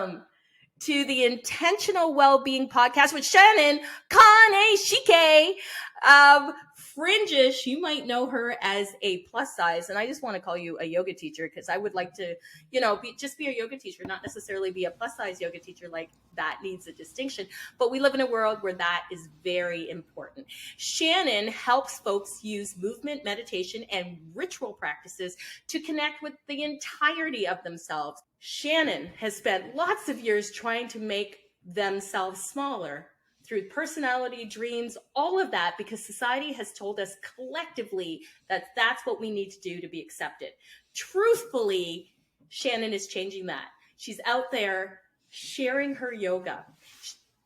welcome to the Intentional Wellbeing Podcast with Shannon Kaneshige. Fringish, you might know her as a plus size, and I just want to call you a yoga teacher because I would like to, just be a yoga teacher, not necessarily be a plus size yoga teacher. Like that needs a distinction, but we live in a world where that is very important. Shannon helps folks use movement, meditation, and ritual practices to connect with the entirety of themselves. Shannon has spent lots of years trying to make themselves smaller through personality, dreams, all of that, because society has told us collectively that that's what we need to do to be accepted. Truthfully, Shannon is changing that. She's out there sharing her yoga.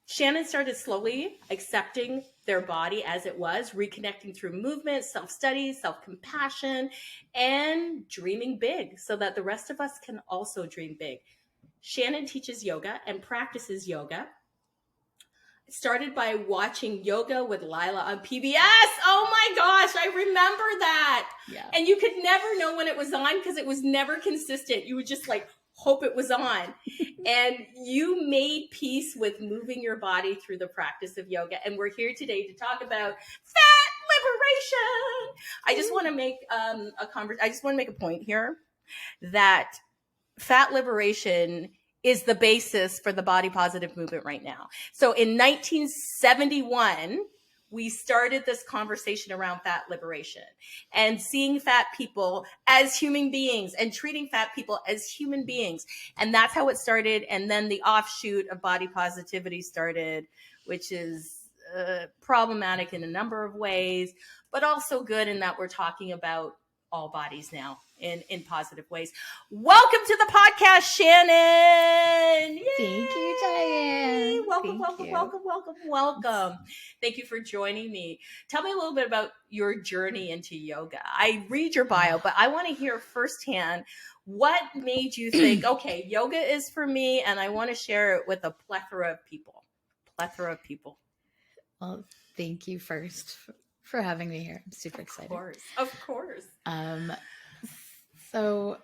Shannon started slowly accepting their body as it was, reconnecting through movement, self-study, self-compassion, and dreaming big so that the rest of us can also dream big. Shannon teaches yoga and practices yoga. Started by watching Yoga with Lila on PBS. Oh my gosh, I remember that. Yeah. And you could never know when it was on because it was never consistent. You would just hope it was on. And you made peace with moving your body through the practice of yoga. And we're here today to talk about fat liberation. I just want to make a point here that fat liberation is the basis for the body positive movement right now. So in 1971, we started this conversation around fat liberation and seeing fat people as human beings and treating fat people as human beings. And that's how it started. And then the offshoot of body positivity started, which is problematic in a number of ways, but also good in that we're talking about all bodies now in positive ways. Welcome to the podcast, Shannon. Yay! Thank you, Diane. Welcome. Thank you for joining me. Tell me a little bit about your journey into yoga. I read your bio, but I want to hear firsthand what made you think, okay, yoga is for me, and I want to share it with a plethora of people. Well, thank you first for having me here. I'm super excited. Of course. So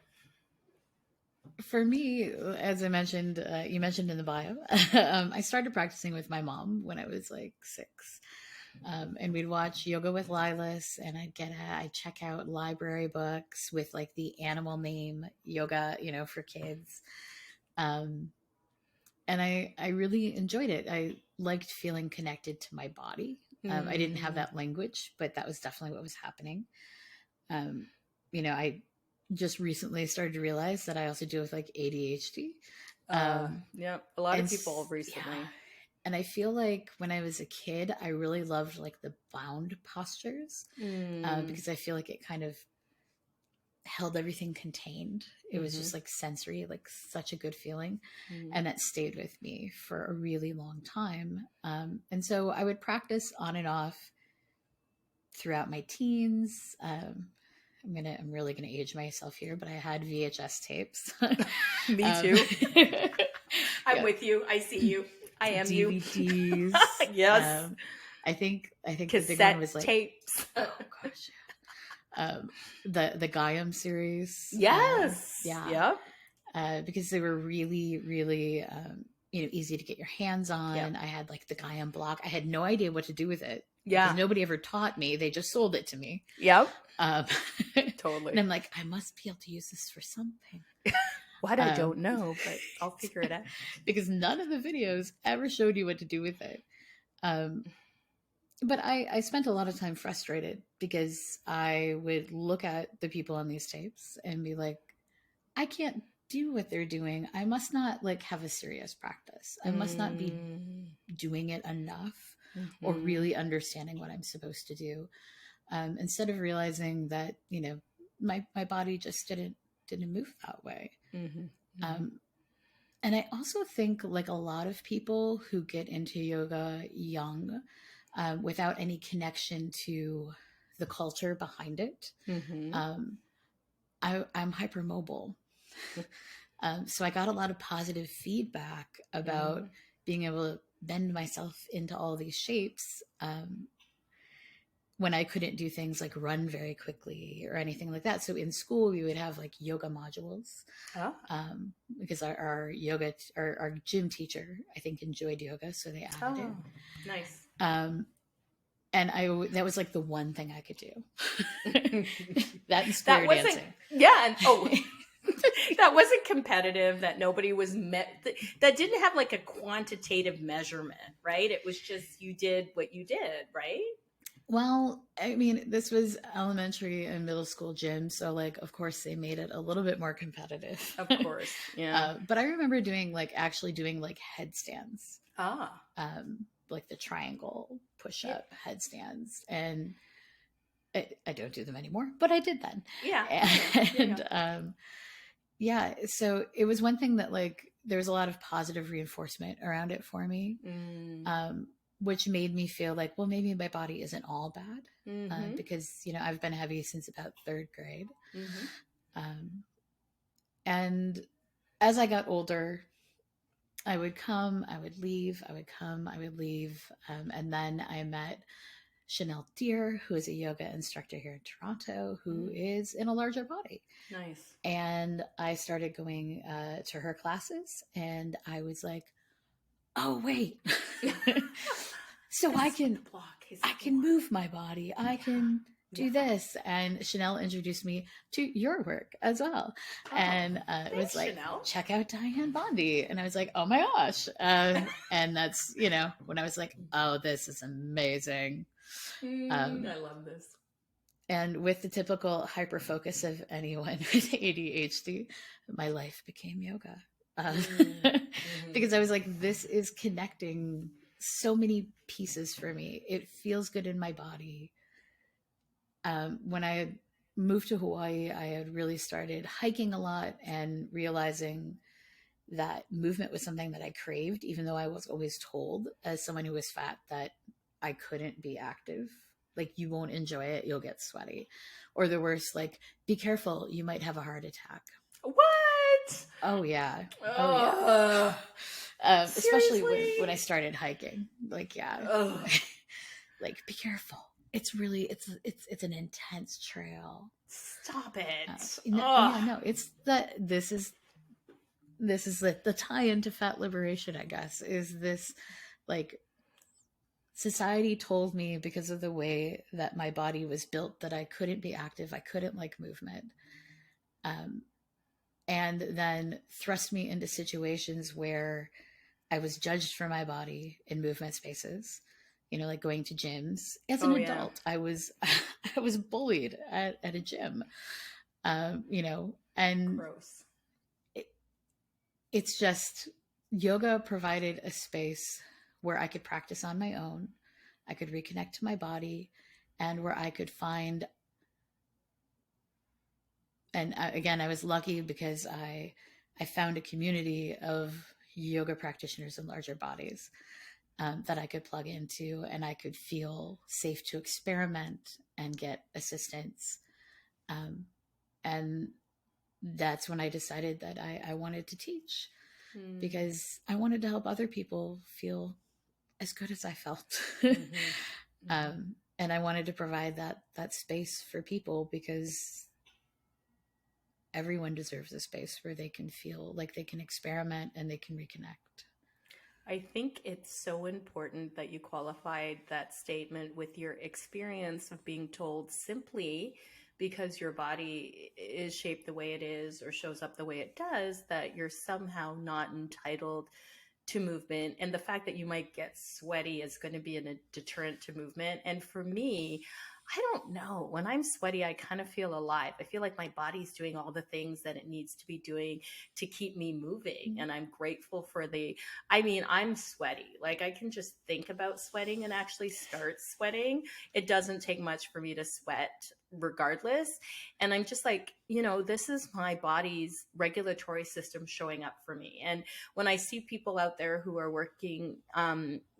for me, as I mentioned, you mentioned in the bio, I started practicing with my mom when I was like 6. And we'd watch Yoga with Lilas, and I'd check out library books with like the animal name yoga, for kids. And I really enjoyed it. I liked feeling connected to my body. I didn't have that language, but that was definitely what was happening. I just recently started to realize that I also deal with like ADHD. A lot of people recently. Yeah. And I feel like when I was a kid, I really loved like the bound postures because I feel like it kind of held everything contained. It was just like sensory, like such a good feeling. And that stayed with me for a really long time. And so I would practice on and off throughout my teens. I'm really gonna age myself here, but I had VHS tapes. Me too. I'm with you. I see you. I am DVDs. You. Yes. I think cassette the big one was like tapes. Oh gosh. The Gaiam series. Yes. Yeah. Because they were really, really easy to get your hands on. Yep. I had like the Gaiam block. I had no idea what to do with it. Yeah. Because nobody ever taught me. They just sold it to me. Yep. Totally. And I'm like, I must be able to use this for something. What? I don't know, but I'll figure it out. Because none of the videos ever showed you what to do with it. But I spent a lot of time frustrated because I would look at the people on these tapes and be like, I can't do what they're doing. I must not like have a serious practice. I must not be doing it enough or really understanding what I'm supposed to do. Instead of realizing that, my body just didn't move that way. And I also think like a lot of people who get into yoga young, without any connection to the culture behind it. I'm hypermobile. So I got a lot of positive feedback about being able to bend myself into all these shapes when I couldn't do things like run very quickly or anything like that. So in school, we would have like yoga modules, because our yoga, our gym teacher, I think, enjoyed yoga. So they added it. Nice. And that was like the one thing I could do. That and square dancing. Yeah. And, that wasn't competitive, that nobody was that didn't have like a quantitative measurement, right? It was just, you did what you did, right? Well, I mean, this was elementary and middle school gym, so like, of course, they made it a little bit more competitive. Of course, yeah. But I remember actually doing like headstands. Ah. Like the triangle push-up headstands, and I don't do them anymore, but I did then. Yeah. And so it was one thing that like there was a lot of positive reinforcement around it for me. Which made me feel like, well, maybe my body isn't all bad, because, you know, I've been heavy since about third grade. And as I got older, I would come, I would leave, I would come, I would leave. And then I met Chanel Deere, who is a yoga instructor here in Toronto, who is in a larger body. Nice. And I started going to her classes, and I was like, oh, wait. So I can move my body. I can do this. And Chanel introduced me to your work as well. And it was like, Chanel, check out Diane Bondi. And I was like, oh my gosh. And that's, you know, when I was like, oh, this is amazing. I love this. And with the typical hyper focus of anyone with ADHD, my life became yoga. Because I was like, this is connecting so many pieces for me. It feels good in my body. When I had moved to Hawaii, I had really started hiking a lot and realizing that movement was something that I craved, even though I was always told as someone who was fat that I couldn't be active. Like, you won't enjoy it, you'll get sweaty. Or the worst, like, be careful, you might have a heart attack. What? Oh yeah. Oh yeah. Especially when I started hiking. Like, yeah. Like, be careful. It's really it's an intense trail. Stop it. No, it's that this is the tie into fat liberation, I guess, is this, like, society told me, because of the way that my body was built, that I couldn't be active, I couldn't like movement. And then thrust me into situations where I was judged for my body in movement spaces, you know, like going to gyms. As an adult, I was bullied at a gym, you know, and gross. It's just, yoga provided a space where I could practice on my own, I could reconnect to my body, and where I could find, and again, I was lucky because I found a community of yoga practitioners in larger bodies that I could plug into, and I could feel safe to experiment and get assistance. And that's when I decided that I wanted to teach, because I wanted to help other people feel as good as I felt. And I wanted to provide that space for people, because everyone deserves a space where they can feel like they can experiment and they can reconnect. I think it's so important that you qualified that statement with your experience of being told, simply because your body is shaped the way it is or shows up the way it does, that you're somehow not entitled to movement. And the fact that you might get sweaty is going to be a deterrent to movement. And for me, I don't know. When I'm sweaty, I kind of feel alive. I feel like my body's doing all the things that it needs to be doing to keep me moving. And I'm grateful for I'm sweaty. Like, I can just think about sweating and actually start sweating. It doesn't take much for me to sweat regardless. And I'm just like, you know, this is my body's regulatory system showing up for me. And when I see people out there who are working,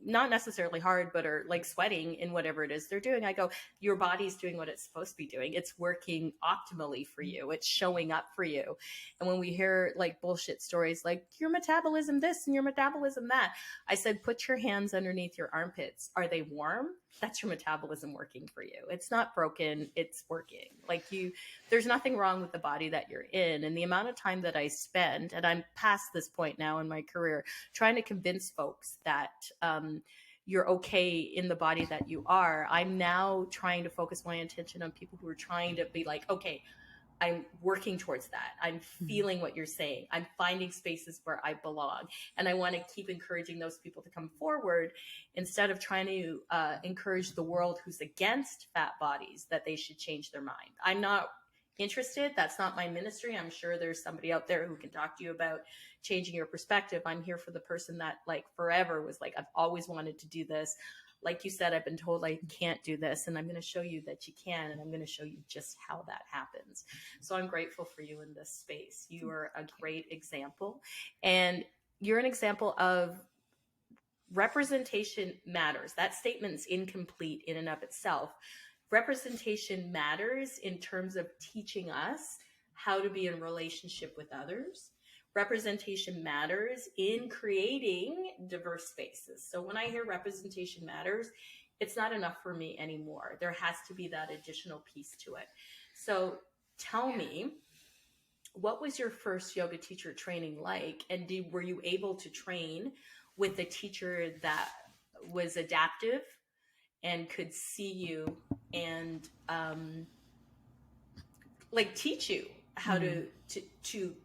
not necessarily hard, but are like sweating in whatever it is they're doing, I go, your body's doing what it's supposed to be doing. It's working optimally for you. It's showing up for you. And when we hear like bullshit stories like your metabolism this and your metabolism that, I said, put your hands underneath your armpits. Are they warm? that's your metabolism working for you. It's not broken, it's working. Like there's nothing wrong with the body that you're in. And the amount of time that I spend, and I'm past this point now in my career, trying to convince folks that you're okay in the body that you are. I'm now trying to focus my attention on people who are trying to be like, okay, I'm working towards that. I'm feeling what you're saying. I'm finding spaces where I belong. And I want to keep encouraging those people to come forward instead of trying to encourage the world who's against fat bodies that they should change their mind. I'm not interested. That's not my ministry. I'm sure there's somebody out there who can talk to you about changing your perspective. I'm here for the person that like forever was like, I've always wanted to do this. Like you said, I've been told I can't do this, and I'm going to show you that you can, and I'm going to show you just how that happens. So I'm grateful for you in this space. You are a great example, and you're an example of representation matters. That statement's incomplete in and of itself. Representation matters in terms of teaching us how to be in relationship with others. Representation matters in creating diverse spaces. So when I hear representation matters, it's not enough for me anymore. There has to be that additional piece to it. So tell me, what was your first yoga teacher training like? And were you able to train with a teacher that was adaptive and could see you and like teach you how to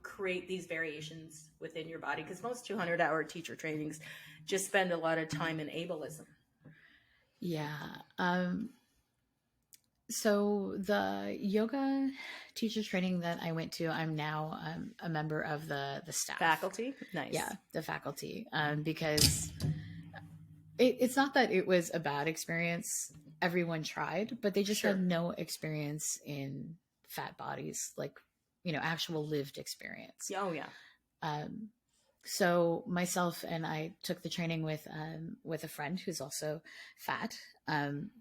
create these variations within your body? Because most 200-hour teacher trainings just spend a lot of time in ableism. Yeah. So the yoga teacher training that I went to, I'm now a member of the staff. Faculty? Nice. Yeah, the faculty. Because it's not that it was a bad experience. Everyone tried, but they just had no experience in fat bodies, like, actual lived experience. Oh, yeah. So myself and I took the training with a friend who's also fat.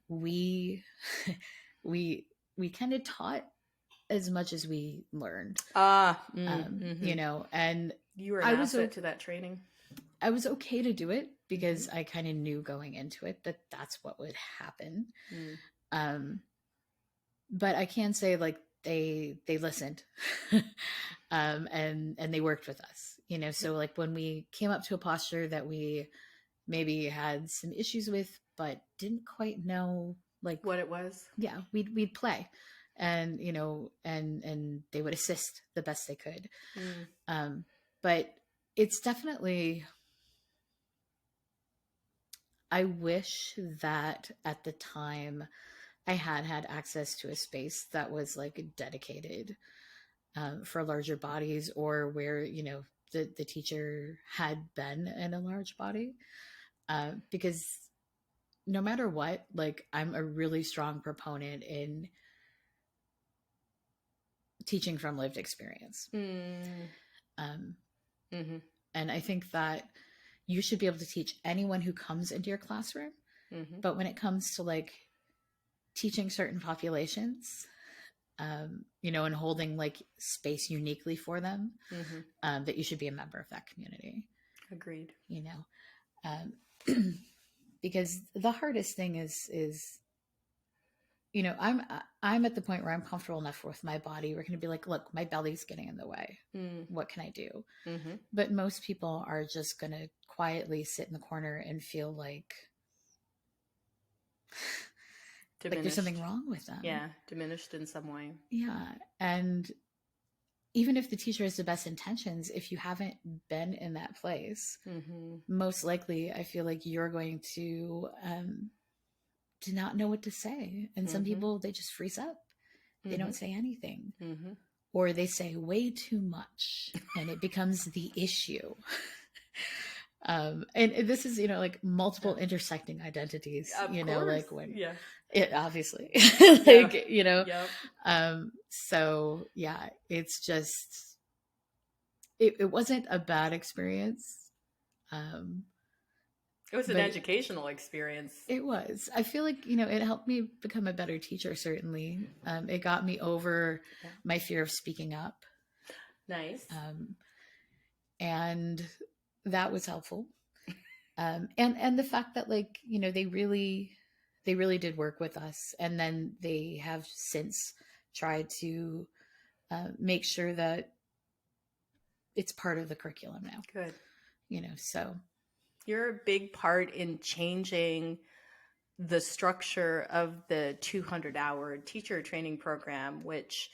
We kind of taught as much as we learned. And you were an asset to that training. I was okay to do it because I kind of knew going into it that that's what would happen. But I can say, like, they listened and they worked with us, so like when we came up to a posture that we maybe had some issues with but didn't quite know like what it was, we'd play and and they would assist the best they could. But it's definitely, I wish that at the time I had access to a space that was like dedicated for larger bodies, or where, the teacher had been in a large body. Because no matter what, like, I'm a really strong proponent in teaching from lived experience. And I think that you should be able to teach anyone who comes into your classroom. But when it comes to like teaching certain populations, and holding like space uniquely for them, that you should be a member of that community. Agreed. Because the hardest thing is, I'm at the point where I'm comfortable enough with my body. We're going to be like, look, my belly's getting in the way. What can I do? But most people are just going to quietly sit in the corner and feel like there's something wrong with them. Yeah, diminished in some way. Yeah. And even if the teacher has the best intentions, if you haven't been in that place, most likely I feel like you're going to not know what to say. And some people, they just freeze up. They don't say anything. Or they say way too much and it becomes the issue. And this is, like multiple intersecting identities, like when it obviously like, so yeah, it's just, it wasn't a bad experience. It was an educational experience. It was. I feel like, it helped me become a better teacher, certainly. It got me over my fear of speaking up. Nice. And that was helpful. And the fact that, like, they really, they really did work with us. And then they have since tried to make sure that it's part of the curriculum now. Good. So You're a big part in changing the structure of the 200-hour teacher training program, which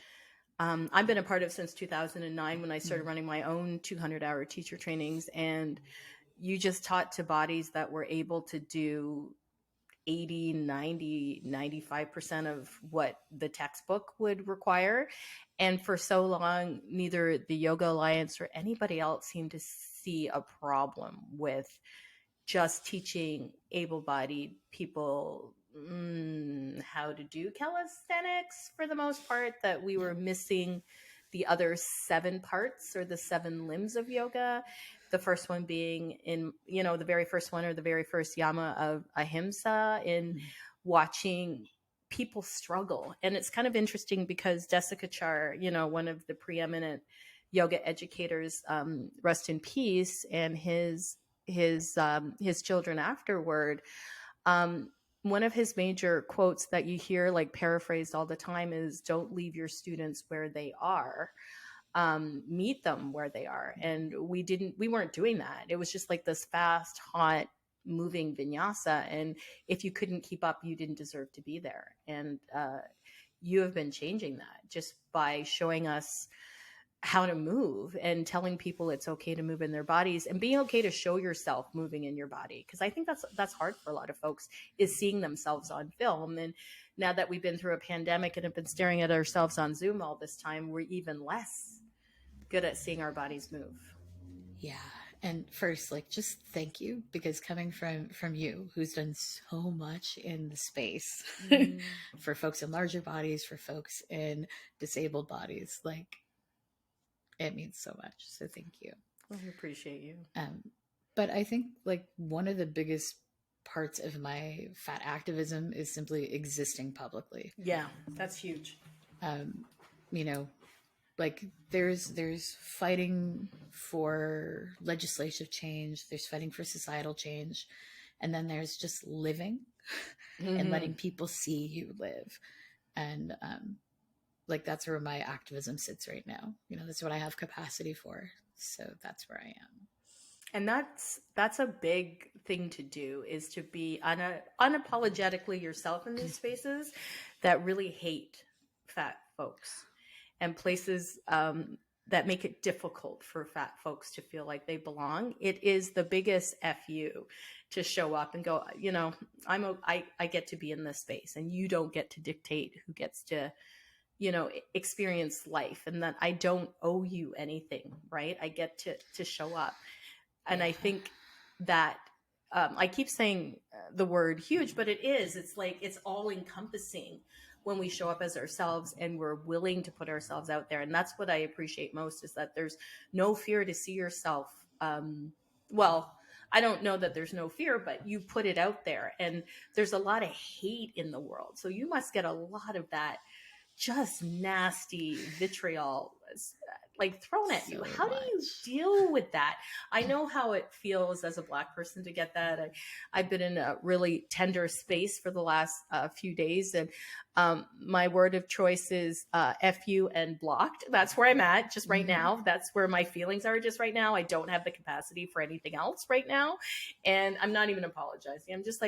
I've been a part of since 2009 when I started running my own 200-hour teacher trainings. And you just taught to bodies that were able to do 80, 90, 95% of what the textbook would require. And for so long, neither the Yoga Alliance or anybody else seemed to see a problem with just teaching able-bodied people how to do calisthenics for the most part, that we were missing the other 7 parts or the 7 limbs of yoga. The first one being in, the very first one, or the very first yama of ahimsa, in watching people struggle. And it's kind of interesting because Desikachar, one of the preeminent yoga educators, rest in peace, and his children afterward, one of his major quotes that you hear like paraphrased all the time is, don't leave your students where they are, meet them where they are. And we weren't doing that. It was just like this fast, hot, moving vinyasa. And if you couldn't keep up, you didn't deserve to be there. And you have been changing that just by showing us how to move and telling people it's okay to move in their bodies, and being okay to show yourself moving in your body. Because I think that's hard for a lot of folks, is seeing themselves on film. And now that we've been through a pandemic and have been staring at ourselves on Zoom all this time, we're even less good at seeing our bodies move. Yeah. And first, just thank you, because coming from you, who's done so much in the space for folks in larger bodies, for folks in disabled bodies, it means so much. So thank you. I appreciate you. But I think one of the biggest parts of my fat activism is simply existing publicly. Yeah, that's huge. There's fighting for legislative change, there's fighting for societal change, and then there's just living and letting people see you live. And that's where my activism sits right now. That's what I have capacity for. So that's where I am. And that's a big thing to do, is to be unapologetically yourself in these spaces that really hate fat folks, and places that make it difficult for fat folks to feel like they belong. It is the biggest FU to show up and go, I get to be in this space, and you don't get to dictate who gets to experience life, and that I don't owe you anything, right? I get to show up. And I think that I keep saying the word huge, but it's all encompassing when we show up as ourselves and we're willing to put ourselves out there. And that's what I appreciate most, is that there's no fear to see yourself. Well, I don't know that there's no fear, but you put it out there, and there's a lot of hate in the world. So you must get a lot of that just nasty vitriol thrown at you. How do you deal with that? I know how it feels as a Black person to get that. I've been in a really tender space for the last few days, and my word of choice is FU and blocked. That's where I'm at just right now. That's where my feelings are just right now. I don't have the capacity for anything else right now, and I'm not even apologizing. I'm just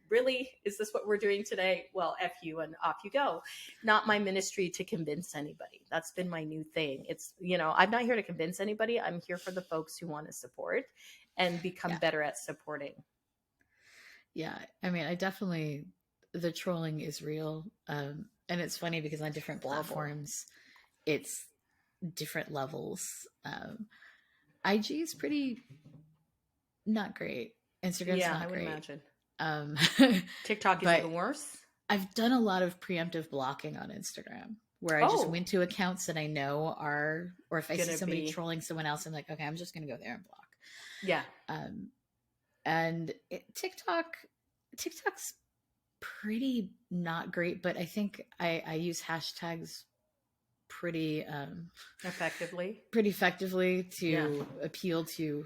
really, is this what we're doing today? Well, F you, and off you go. Not my ministry to convince anybody. That's been my new thing. It's, I'm not here to convince anybody. I'm here for the folks who want to support and become better at supporting. Yeah. I mean, the trolling is real. And it's funny because on different platforms, it's different levels. IG is pretty not great. Instagram's not great. Imagine. TikTok is even worse. I've done a lot of preemptive blocking on Instagram, where I just went to accounts that I know are, or if I see somebody trolling someone else, I'm like, okay, I'm just going to go there and block. Yeah. And TikTok's pretty not great, but I think I use hashtags pretty effectively to appeal to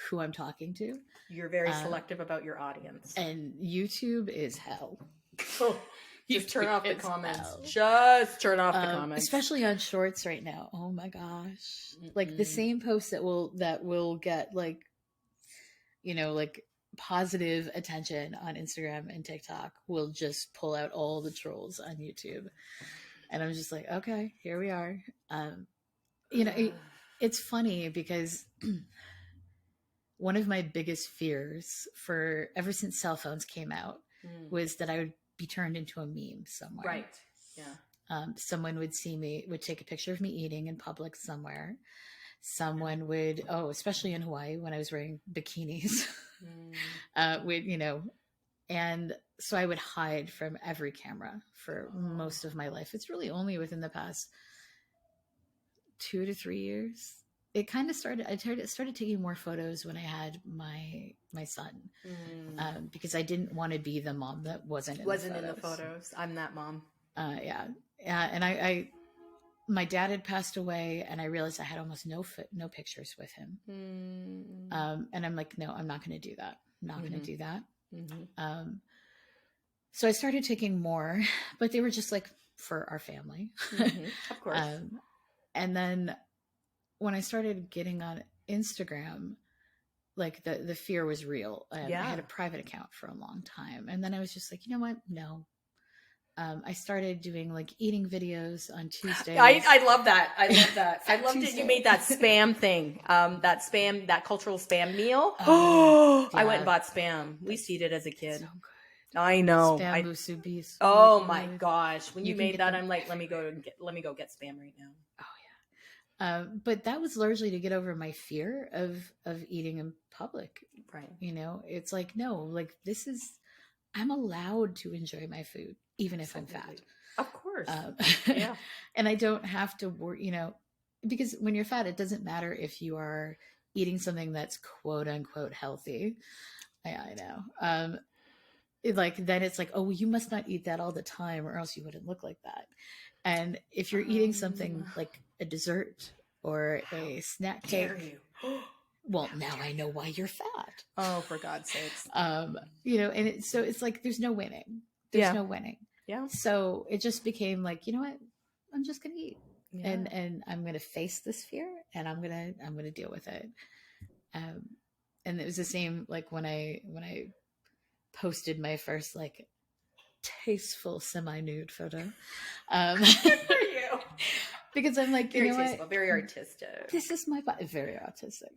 who I'm talking to. You're very selective about your audience. And YouTube is hell. Oh, just turn off the It's comments. hell. Just turn off the comments. Especially on shorts right now. Oh my gosh. Like the same post that will get like, you know, like positive attention on Instagram and TikTok will just pull out all the trolls on YouTube. And I'm just like, okay, here we are. You know, it's funny because one of my biggest fears for ever since cell phones came out was that I would be turned into a meme somewhere. Right. Yeah. Someone would see me, would take a picture of me eating in public somewhere. Someone would, especially in Hawaii when I was wearing bikinis, would, you know, and so I would hide from every camera for most of my life. It's really only within the past 2 to 3 years. It kind of started, I started taking more photos when I had my son, because I didn't want to be the mom that wasn't in the photos. I'm that mom. Yeah. And my dad had passed away, and I realized I had almost no pictures with him. And I'm like, no, I'm not going to do that. I'm not going to do that. So I started taking more, but they were just like for our family. Of course. And then when I started getting on Instagram, like the fear was real. I had a private account for a long time. And then I was just like, you know what? No. I started doing like eating videos on Tuesdays. I love that. I love that. I loved it. You made that spam thing. That cultural spam meal. Yeah. I went and bought spam. We used to eat it as a kid. So good. I know. Spam musubis. Oh my gosh! When you made that, them. I'm like, let me go get spam right now. Oh yeah. But that was largely to get over my fear of eating in public. Right. You know, it's like, no, like I'm allowed to enjoy my food, even if I'm fat. Of course. Yeah. And I don't have to worry, you know, because when you're fat, it doesn't matter if you are eating something that's quote unquote healthy. I know. Then it's like, oh, you must not eat that all the time or else you wouldn't look like that. And if you're eating something like a dessert or a snack cake, well, now I know why you're fat. Oh, for God's sakes. You know, and it's like, there's no winning. There's no winning. Yeah. So it just became like, you know what? I'm just going to eat. Yeah. And I'm going to face this fear, and I'm going to deal with it. And it was the same, like when I posted my first like tasteful semi-nude photo. Good for you. Because I'm like, very you know tasteful, what? Very artistic. This is my body. Very autistic.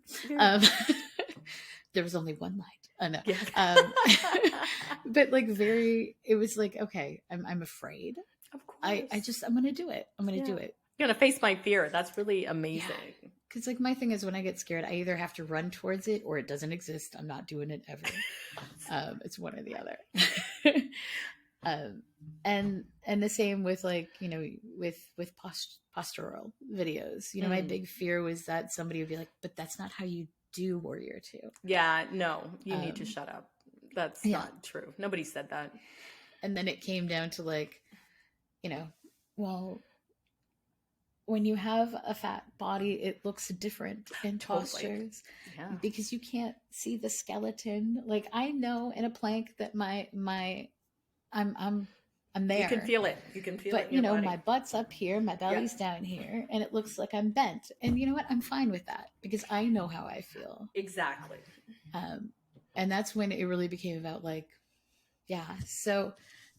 There was only one light. No. Yeah. But like it was like, okay, I'm afraid. Of course. I'm going to do it. I'm going to do it. You're going to face my fear. That's really amazing. Yeah. Because like my thing is, when I get scared, I either have to run towards it or it doesn't exist. I'm not doing it ever. It's one or the other. And the same with like, you know, with postural videos. You know, my big fear was that somebody would be like, but that's not how you do Warrior 2. Yeah, no, you need to shut up. That's not true. Nobody said that. And then it came down to like, you know, well, when you have a fat body, it looks different in postures because you can't see the skeleton. Like I know in a plank that I'm there. You can feel it. But you know, my butt's up here, my belly's down here, and it looks like I'm bent. And you know what? I'm fine with that because I know how I feel. Exactly. And that's when it really became about like, so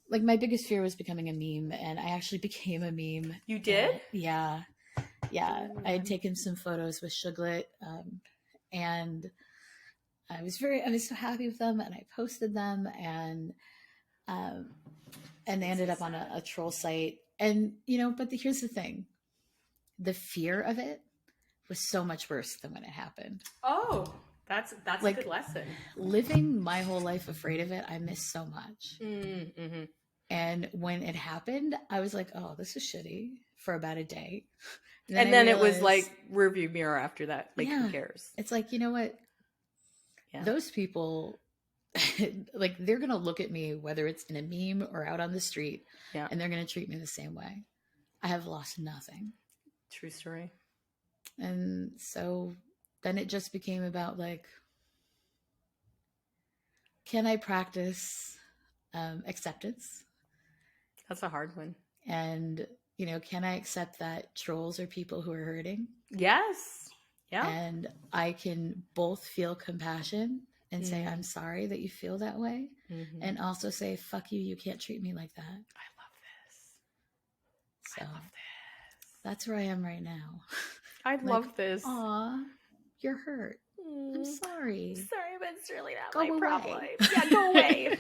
like my biggest fear was becoming a meme, and I actually became a meme. You did? Yeah. I had taken some photos with Sugarlet, and I was so happy with them, and I posted them, and they ended up on a troll site. And you know, but here's the thing: the fear of it was so much worse than when it happened. Oh, that's like, a good lesson. Living my whole life afraid of it, I missed so much. Mm-hmm. And when it happened, I was like, oh, this is shitty for about a day. And then it was like rearview mirror after that. Like, who cares? It's like, you know what? Yeah. Those people, like, they're going to look at me, whether it's in a meme or out on the street, and they're going to treat me the same way. I have lost nothing. True story. And so then it just became about like, can I practice acceptance That's a hard one. And, you know, can I accept that trolls are people who are hurting? Yes. Yeah. And I can both feel compassion and say, I'm sorry that you feel that way. Mm-hmm. And also say, fuck you, you can't treat me like that. I love this. So I love this. that's where I am right now. I love this. Aw, you're hurt. I'm sorry. Sorry, but it's really not Go my away. problem. Yeah, go away.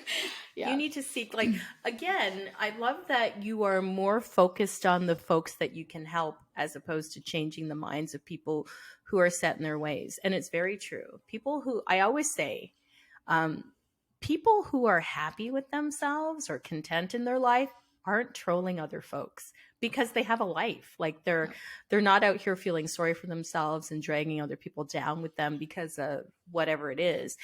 Yeah. You need to seek, like, again, I love that you are more focused on the folks that you can help as opposed to changing the minds of people who are set in their ways. And it's very true. People who, I always say, people who are happy with themselves or content in their life aren't trolling other folks because they have a life. Like they're not out here feeling sorry for themselves and dragging other people down with them because of whatever it is.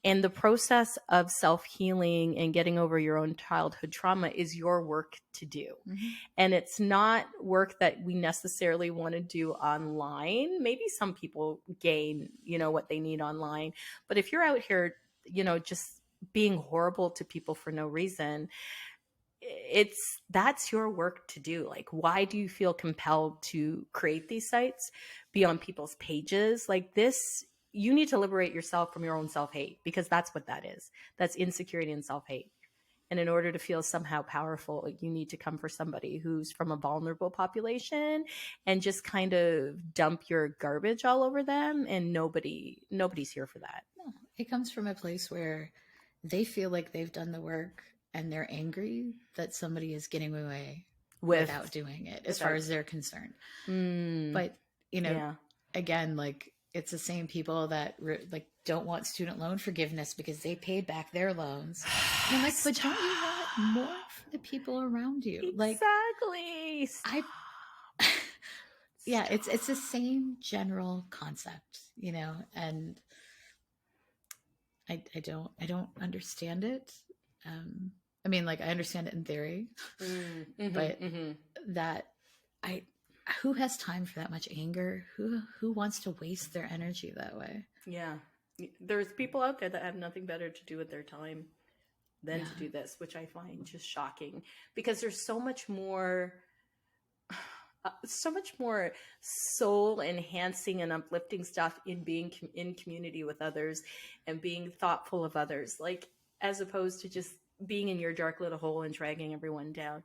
And the process of self-healing and getting over your own childhood trauma is your work to do. Mm-hmm. And it's not work that we necessarily want to do online. Maybe some people gain, you know, what they need online. But if you're out here, you know, just being horrible to people for no reason, that's your work to do. Like, why do you feel compelled to create these sites, be on people's pages like this? You need to liberate yourself from your own self-hate, because that's what that is. That's insecurity and self-hate. And in order to feel somehow powerful, you need to come for somebody who's from a vulnerable population and just kind of dump your garbage all over them. And nobody's here for that. No, it comes from a place where they feel like they've done the work and they're angry that somebody is getting away without doing it, as far as they're concerned. But, you know, again, like, it's the same people that like don't want student loan forgiveness because they paid back their loans. And I'm like, but don't you want more for the people around you? Exactly. Like, yeah, it's the same general concept, you know, and I don't understand it. I mean, like, I understand it in theory, but that who has time for that much anger? Who wants to waste their energy that way? Yeah. There's people out there that have nothing better to do with their time than to do this, which I find just shocking, because there's so much more soul enhancing and uplifting stuff in being in community with others and being thoughtful of others, like, as opposed to just being in your dark little hole and dragging everyone down.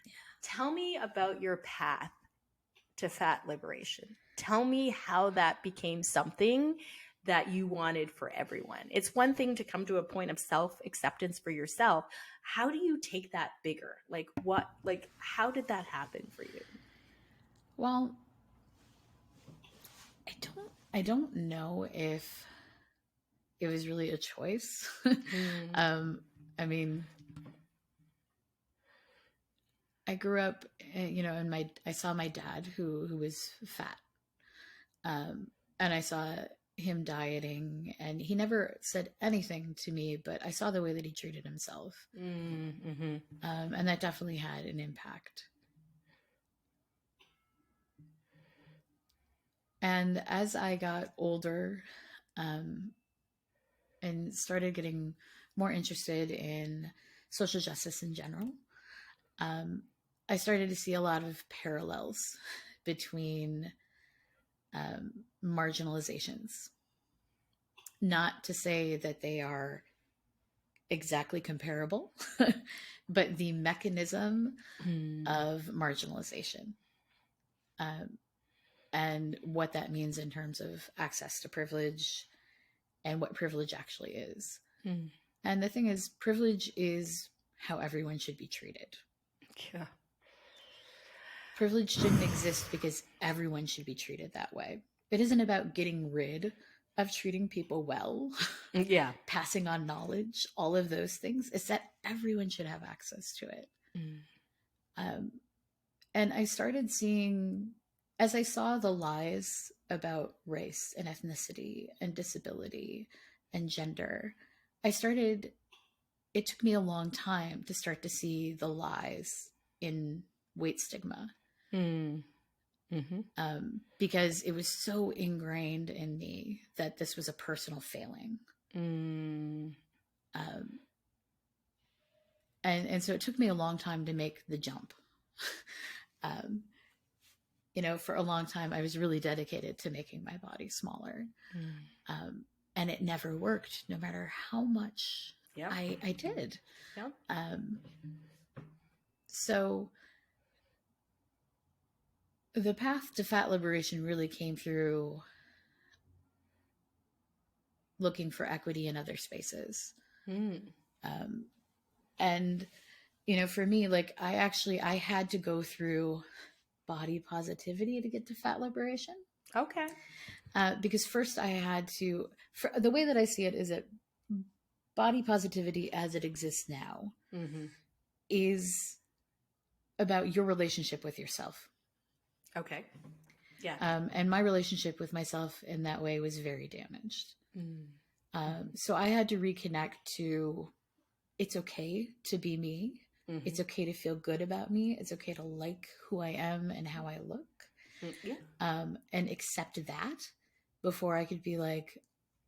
Yeah. Tell me about your path to fat liberation. Tell me how that became something that you wanted for everyone. It's one thing to come to a point of self-acceptance for yourself. How do you take that bigger? Like, how did that happen for you? Well, I don't know if it was really a choice. I mean, I grew up, you know, and I saw my dad who was fat, and I saw him dieting, and he never said anything to me, but I saw the way that he treated himself, and that definitely had an impact. And as I got older, and started getting more interested in social justice in general, I started to see a lot of parallels between marginalizations. Not to say that they are exactly comparable, but the mechanism of marginalization, and what that means in terms of access to privilege and what privilege actually is. And the thing is, privilege is how everyone should be treated. Yeah. Privilege didn't exist because everyone should be treated that way. It isn't about getting rid of treating people well, passing on knowledge, all of those things. It's that everyone should have access to it. And I started seeing, as I saw the lies about race and ethnicity and disability and gender, it took me a long time to start to see the lies in weight stigma. Because it was so ingrained in me that this was a personal failing. And so it took me a long time to make the jump. um, for a long time, I was really dedicated to making my body smaller. And it never worked, no matter how much I did. Yep. So the path to fat liberation really came through looking for equity in other spaces. And, for me, like I had to go through body positivity to get to fat liberation. Okay. Because first I had to, the way that I see it is that body positivity as it exists now is about your relationship with yourself. Okay. Yeah. And my relationship with myself in that way was very damaged. So I had to reconnect to, it's okay to be me. It's okay to feel good about me. It's okay to like who I am and how I look. And accept that before I could be like,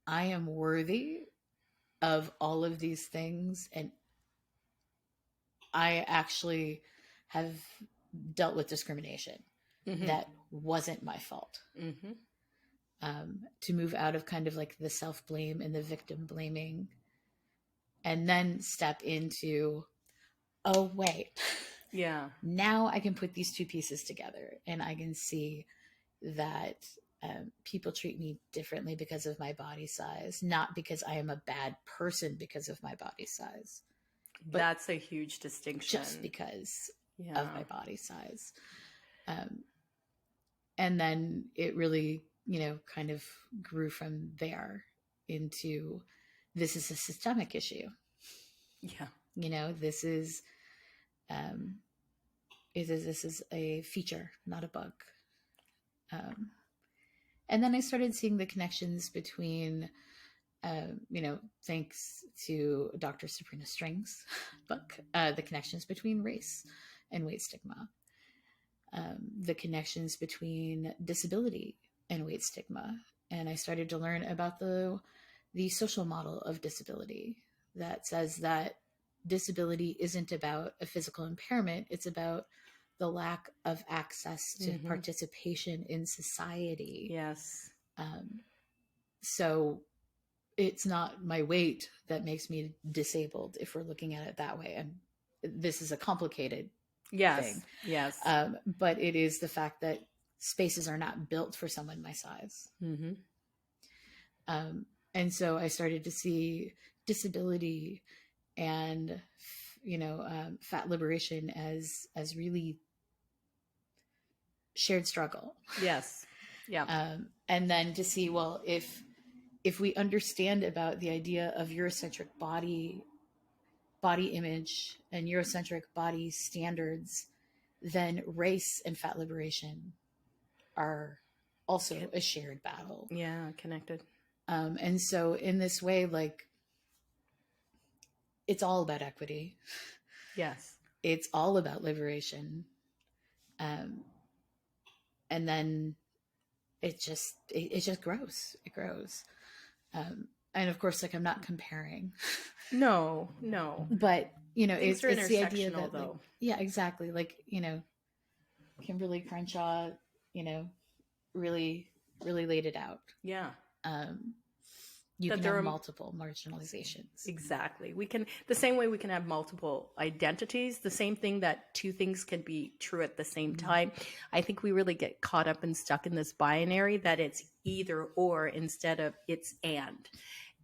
I am worthy of all of these things. And I actually have dealt with discrimination that wasn't my fault. To move out of kind of like the self-blame and the victim blaming, and then step into, oh, wait. Yeah. Now I can put these two pieces together and I can see that people treat me differently because of my body size, not because I am a bad person because of my body size. But that's a huge distinction. Just because of my body size. And then it really, kind of grew from there into, this is a systemic issue. Yeah. This is this is a feature, not a bug. And then I started seeing the connections between, thanks to Dr. Sabrina Strings' book, the connections between race and weight stigma, the connections between disability and weight stigma. And I started to learn about the social model of disability that says that disability isn't about a physical impairment. It's about the lack of access to participation in society. Yes. So it's not my weight that makes me disabled, if we're looking at it that way. And this is a complicated thing. Yes. But it is the fact that spaces are not built for someone my size. And so I started to see disability and, fat liberation as really shared struggle. Yes. Yeah. And then to see, well, if we understand about the idea of Eurocentric body image and Eurocentric body standards, then race and fat liberation are also a shared battle. Yeah, connected. And so in this way, like, it's all about equity. Yes. It's all about liberation. And then it just grows. It grows. And of course, like, I'm not comparing. No. But, it's the idea that, though. like, yeah, exactly. Like, Kimberly Crenshaw, really, really laid it out. Yeah. You can have multiple marginalizations. Exactly. The same way we can have multiple identities, the same thing that two things can be true at the same time. I think we really get caught up and stuck in this binary that it's either or instead of it's and.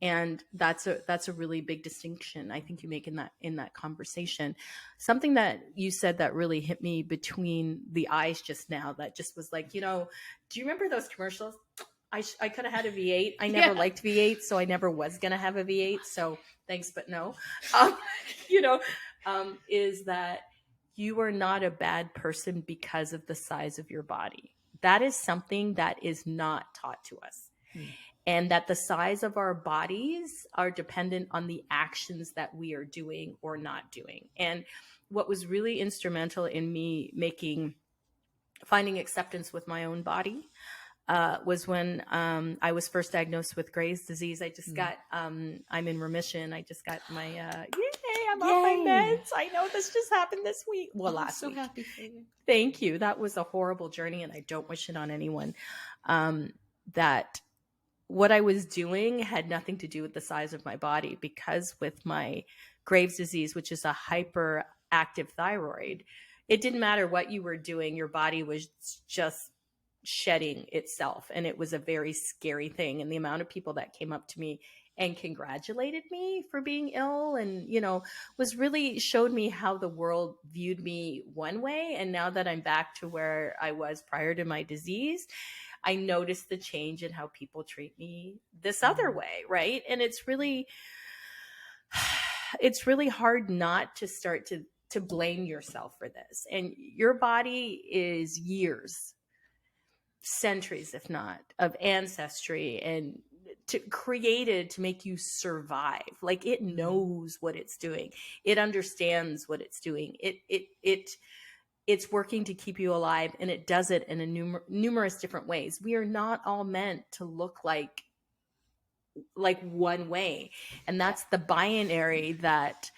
And that's a really big distinction I think you make in that conversation. Something that you said that really hit me between the eyes just now, that just was like, do you remember those commercials? I could have had a V8. I never liked V8, so I never was going to have a V8. So thanks, but no. Is that you are not a bad person because of the size of your body. That is something that is not taught to us. And that the size of our bodies are dependent on the actions that we are doing or not doing. And what was really instrumental in me finding acceptance with my own body was when I was first diagnosed with Graves' disease. I just got, I'm in remission. I just got my, I'm off my Yay. meds. I know this just happened this week. Well, last I'm so week. happy for you. Thank you. That was a horrible journey, and I don't wish it on anyone. That what I was doing had nothing to do with the size of my body, because with my Graves' disease, which is a hyperactive thyroid, it didn't matter what you were doing. Your body was just shedding itself. And it was a very scary thing. And the amount of people that came up to me and congratulated me for being ill and, was really showed me how the world viewed me one way. And now that I'm back to where I was prior to my disease, I noticed the change in how people treat me this other way. Right. And it's really hard not to start to blame yourself for this. And your body is years, centuries, if not, of ancestry and created to make you survive. Like, it knows what it's doing. It understands what it's doing. It's working to keep you alive, and it does it in a numerous different ways. We are not all meant to look like one way. And that's the binary that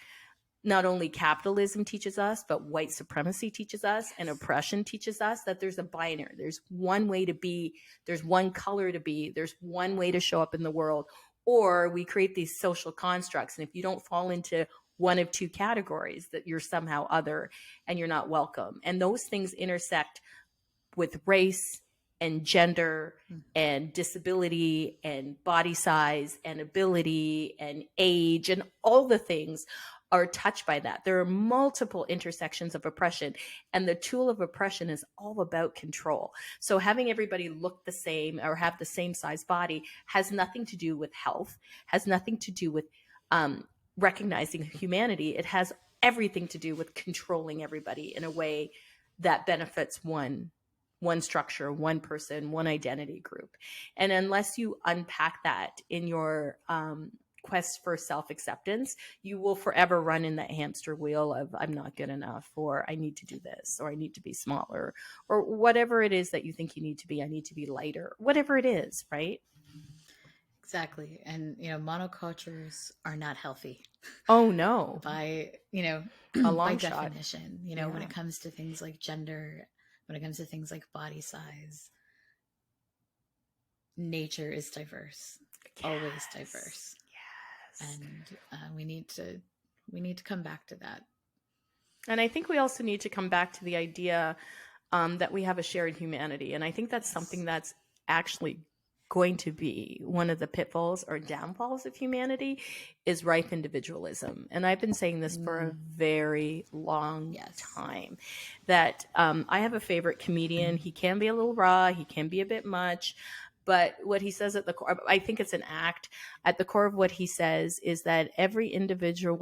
not only capitalism teaches us, but white supremacy teaches us, and oppression teaches us, that there's a binary. There's one way to be, there's one color to be, there's one way to show up in the world. Or we create these social constructs. And if you don't fall into one of two categories, that you're somehow other and you're not welcome. And those things intersect with race and gender and disability and body size and ability and age, and all the things are touched by that. There are multiple intersections of oppression, and the tool of oppression is all about control. So having everybody look the same or have the same size body has nothing to do with health, has nothing to do with recognizing humanity. It has everything to do with controlling everybody in a way that benefits one structure, one person, one identity group. And unless you unpack that in your quest for self-acceptance, you will forever run in that hamster wheel of I'm not good enough, or I need to do this, or I need to be smaller, or whatever it is that you think you need to be. I need to be lighter, whatever it is, right? Exactly. And, monocultures are not healthy. Oh, no. By, a long by shot. definition, when it comes to things like gender, when it comes to things like body size, nature is diverse, always diverse. Yes. And we need to come back to that. And I think we also need to come back to the idea that we have a shared humanity. And I think that's something that's actually going to be one of the pitfalls or downfalls of humanity, is ripe individualism. And I've been saying this for a very long time, that I have a favorite comedian. He can be a little raw. He can be a bit much. But what he says at the core, I think it's an act. At the core of what he says is that every individual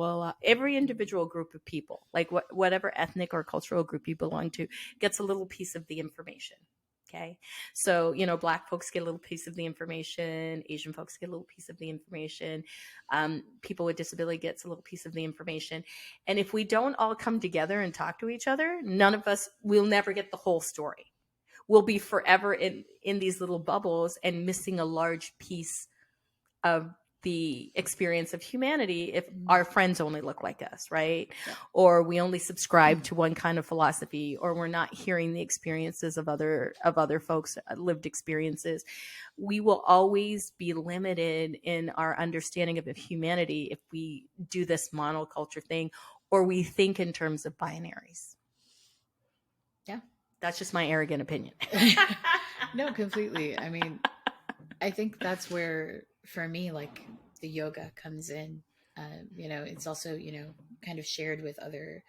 group of people, like whatever ethnic or cultural group you belong to, gets a little piece of the information. Okay. So, Black folks get a little piece of the information. Asian folks get a little piece of the information. People with disability gets a little piece of the information. And if we don't all come together and talk to each other, none of us will never get the whole story. We'll be forever in these little bubbles and missing a large piece of the experience of humanity if our friends only look like us, right? Yeah. Or we only subscribe to one kind of philosophy, or we're not hearing the experiences of other folks' lived experiences. We will always be limited in our understanding of humanity if we do this monoculture thing, or we think in terms of binaries. Yeah. That's just my arrogant opinion. No, completely. I mean, I think that's where, for me, like, the yoga comes in. It's also, kind of shared with other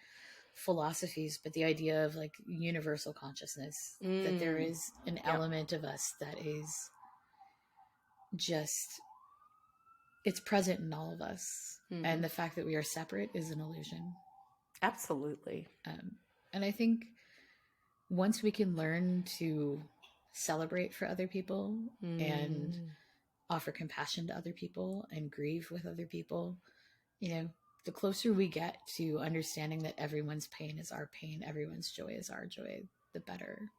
philosophies, but the idea of like universal consciousness, that there is an element of us that is just, it's present in all of us. And the fact that we are separate is an illusion. Absolutely. And I think once we can learn to celebrate for other people and offer compassion to other people and grieve with other people, the closer we get to understanding that everyone's pain is our pain, everyone's joy is our joy, the better.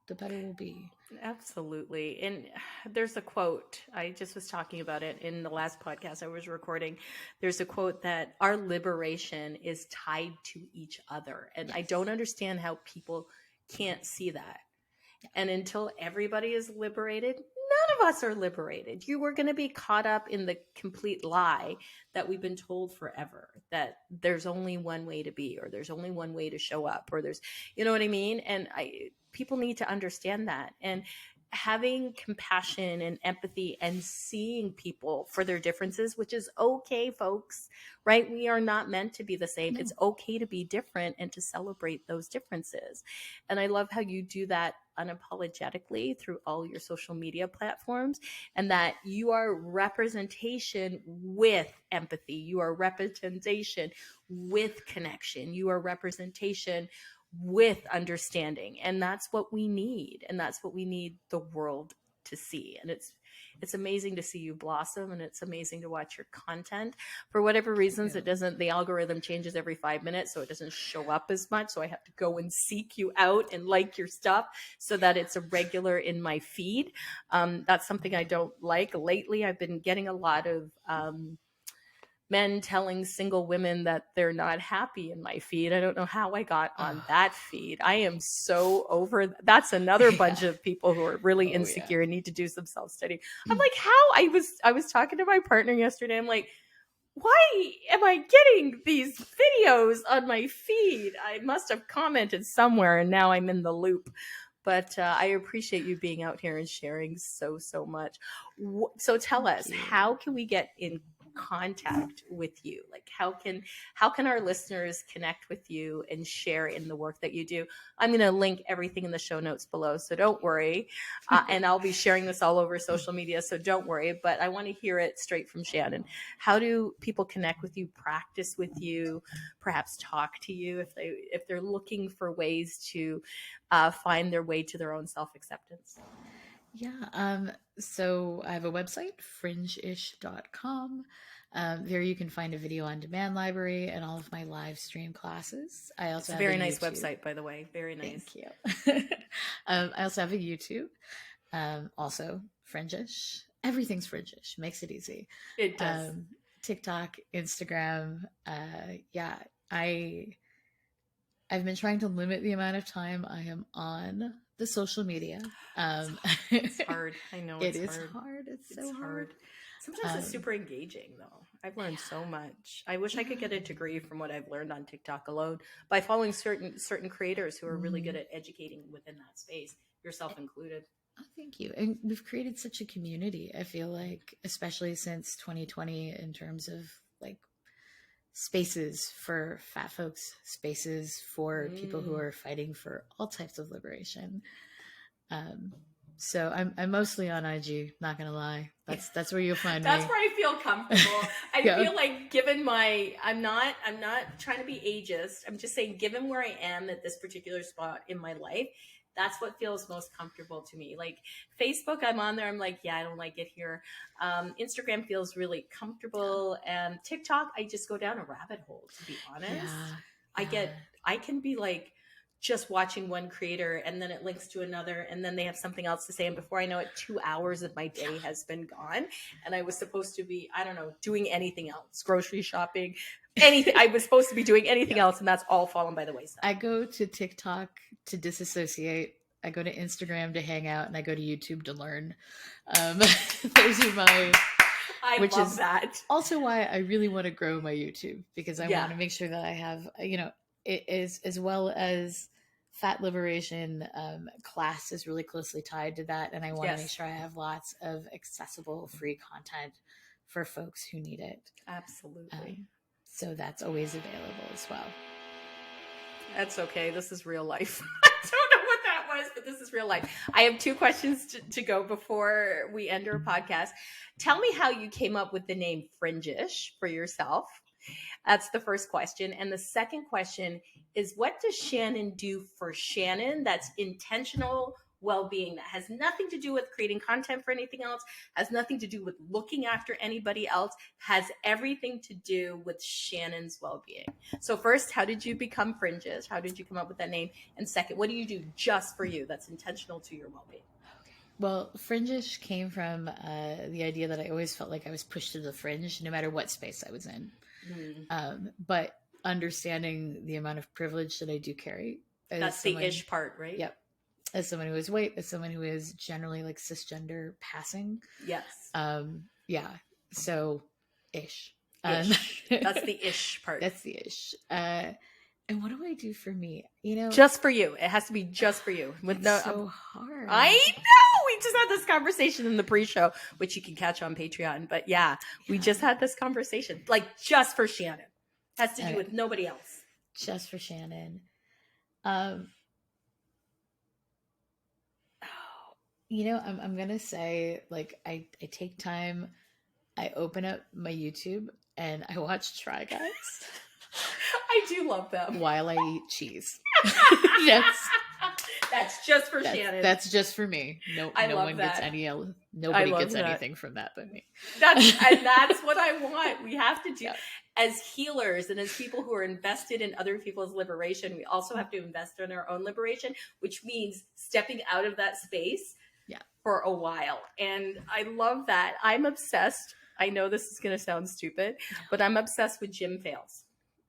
the better we'll be. Absolutely. And there's a quote, I just was talking about it in the last podcast I was recording. There's a quote that our liberation is tied to each other. And I don't understand how people can't see that. And until everybody is liberated, none of us are liberated. You are going to be caught up in the complete lie that we've been told forever, that there's only one way to be, or there's only one way to show up, or there's, you know what I mean? And people need to understand that. And having compassion and empathy and seeing people for their differences, which is okay, folks, right? We are not meant to be the same. No. It's okay to be different and to celebrate those differences. And I love how you do that unapologetically through all your social media platforms, and that you are representation with empathy. You are representation with connection. You are representation with understanding. And that's what we need. And that's what we need the world to see. And it's amazing to see you blossom, and it's amazing to watch your content. For whatever reasons, the algorithm changes every 5 minutes, so it doesn't show up as much. So I have to go and seek you out and like your stuff so that it's a regular in my feed. That's something I don't like. Lately, I've been getting a lot of men telling single women that they're not happy in my feed. I don't know how I got on that feed. I am so over. That's another bunch of people who are really insecure and need to do some self-study. I'm like, how? I was talking to my partner yesterday. I'm like, why am I getting these videos on my feed? I must have commented somewhere, and now I'm in the loop. But I appreciate you being out here and sharing so much. So tell us, how can we get in contact with you? Like, how can our listeners connect with you and share in the work that you do? I'm going to link everything in the show notes below, so don't worry. And I'll be sharing this all over social media, so don't worry. But I want to hear it straight from Shannon. How do people connect with you, practice with you, perhaps talk to you if they're looking for ways to find their way to their own self-acceptance? Yeah. So I have a website, fringeish.com. There you can find a video on demand library and all of my live stream classes. I also have a very nice website, by the way. Very nice. Thank you. I also have a YouTube. Also Fringish. Everything's Fringish. Makes it easy. It does. TikTok, Instagram. I've been trying to limit the amount of time I am on the social media. It's hard. I know it is hard. It's so hard. Sometimes it's super engaging, though. I've learned so much. I wish I could get a degree from what I've learned on TikTok alone by following certain creators who are really good at educating within that space, yourself included. Oh, thank you. And we've created such a community, I feel like, especially since 2020, in terms of like spaces for fat folks, spaces for people who are fighting for all types of liberation. So I'm mostly on IG, not gonna lie. That's where you'll find me. That's where I feel comfortable. I feel like, given I'm not trying to be ageist. I'm just saying, given where I am at this particular spot in my life, that's what feels most comfortable to me. Like Facebook, I'm on there. I'm like, yeah, I don't like it here. Instagram feels really comfortable. And TikTok, I just go down a rabbit hole, to be honest. I can be like just watching one creator, and then it links to another, and then they have something else to say. And before I know it, 2 hours of my day has been gone. And I was supposed to be, I don't know, doing anything else, grocery shopping, anything. I was supposed to be doing anything else, and that's all fallen by the wayside. I go to TikTok to disassociate. I go to Instagram to hang out, and I go to YouTube to learn. Those are my... Which love is that. Also why I really want to grow my YouTube, because I want to make sure that I have, it is, as well as fat liberation, class is really closely tied to that. And I want to make sure I have lots of accessible, free content for folks who need it. Absolutely. So that's always available as well. That's okay. This is real life. I don't know what that was, but this is real life. I have 2 questions to go before we end our podcast. Tell me how you came up with the name Fringish for yourself. That's the first question. And the second question is, what does Shannon do for Shannon that's intentional well-being. That has nothing to do with creating content for anything else, has nothing to do with looking after anybody else, has everything to do with Shannon's well-being. So first, how did you become Fringes? How did you come up with that name? And second, what do you do just for you that's intentional to your well-being? Well, fringish came from the idea that I always felt like I was pushed to the fringe no matter what space I was in. But understanding the amount of privilege that I do carry. That's the ish part, right? Yep. As someone who is white, as someone who is generally like cisgender passing. Yes. Yeah. So ish. That's the ish part. That's the ish. And what do I do for me? You know, just for you. It has to be just for you. With no, so hard. I know. We just had this conversation in the pre-show, which you can catch on Patreon. But yeah, we just had this conversation, like just for Shannon. Has to do with nobody else. Just for Shannon. You know, I'm gonna say, like, I take time. I open up my YouTube and I watch Try Guys. I do love them. While I eat cheese. That's just for Shannon. That's just for me. No one gets nobody gets anything from that but me. That's what I want. We have to do as healers and as people who are invested in other people's liberation. We also have to invest in our own liberation, which means stepping out of that space for a while. And I love that. I'm obsessed. I know this is going to sound stupid, but I'm obsessed with gym fails.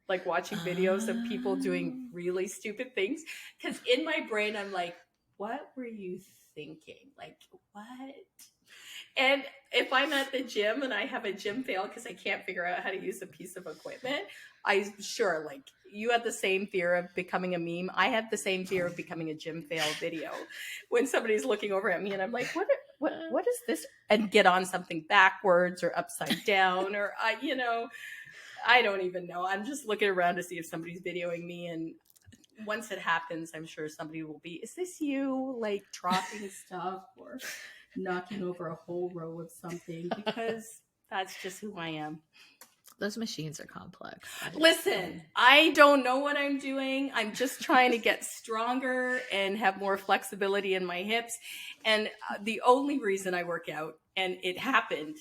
Like watching videos of people doing really stupid things. Because in my brain, I'm like, what were you thinking? Like, what? And if I'm at the gym and I have a gym fail because I can't figure out how to use a piece of equipment, I'm sure, like, you had the same fear of becoming a meme. I have the same fear of becoming a gym fail video. When somebody's looking over at me and I'm like, what is this? And get on something backwards or upside down or, I don't even know. I'm just looking around to see if somebody's videoing me. And once it happens, I'm sure somebody will be, is this you, like, dropping stuff or knocking over a whole row of something? Because that's just who I am. Those machines are complex. Listen, I don't know what I'm doing. I'm just trying to get stronger and have more flexibility in my hips. And the only reason I work out, and it happened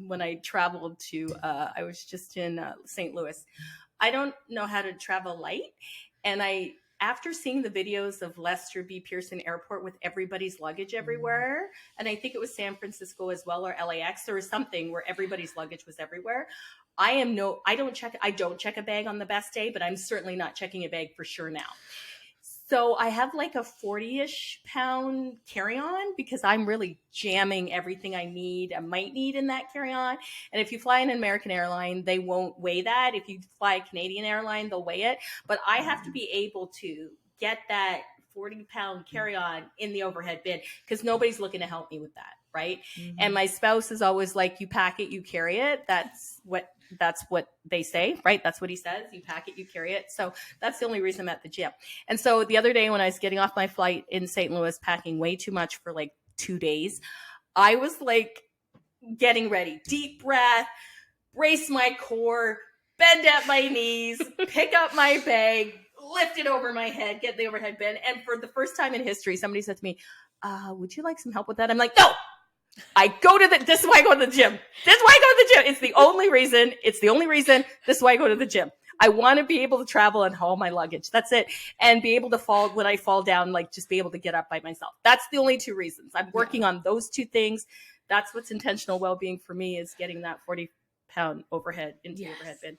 when I traveled to, I was just in St. Louis. I don't know how to travel light. And after seeing the videos of Lester B. Pearson Airport with everybody's luggage everywhere, and I think it was San Francisco as well, or LAX, there was something where everybody's luggage was everywhere. I don't check a bag on the best day, but I'm certainly not checking a bag for sure now. So I have like a 40-ish pound carry-on because I'm really jamming everything I might need in that carry-on. And if you fly an American airline, they won't weigh that. If you fly a Canadian airline, they'll weigh it. But I have to be able to get that 40-pound carry-on in the overhead bin because nobody's looking to help me with that, right? Mm-hmm. And my spouse is always like, you pack it, you carry it. That's what they say, right? That's what he says. You pack it, you carry it. So that's the only reason I'm at the gym. And so the other day when I was getting off my flight in St. Louis, packing way too much for like 2 days, I was like getting ready, deep breath, brace my core, bend at my knees, pick up my bag, lift it over my head, get the overhead bin. And for the first time in history, somebody said to me, would you like some help with that? I'm like, no. This is why I go to the gym. This is why I go to the gym. It's the only reason. This is why I go to the gym. I want to be able to travel and haul my luggage. That's it. And be able to when I fall down, like just be able to get up by myself. That's the only two reasons. I'm working on those two things. That's what's intentional well-being for me, is getting that 40-pound overhead into the overhead bin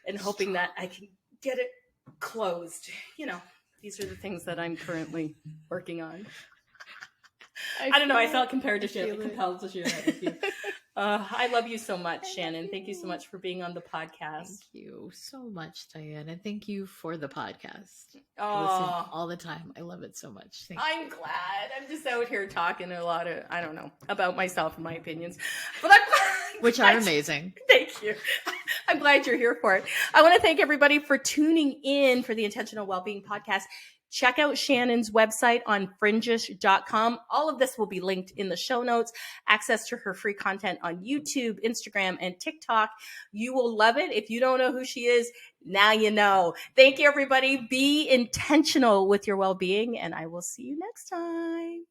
and hoping that I can get it closed. These are the things that I'm currently working on. I don't know. I felt compelled to share that with you. I love you so much, Shannon. Thank you so much for being on the podcast. Thank you so much, Diane. And thank you for the podcast. I listen all the time. I love it so much. I'm glad. I'm just out here talking a lot of, I don't know, about myself and my opinions. But I'm glad. Which are amazing. Thank you. I'm glad you're here for it. I want to thank everybody for tuning in for the Intentional Wellbeing Podcast. Check out Shannon's website on fringish.com. All of this will be linked in the show notes. Access to her free content on YouTube, Instagram, and TikTok. You will love it. If you don't know who she is, now you know. Thank you, everybody. Be intentional with your well-being, and I will see you next time.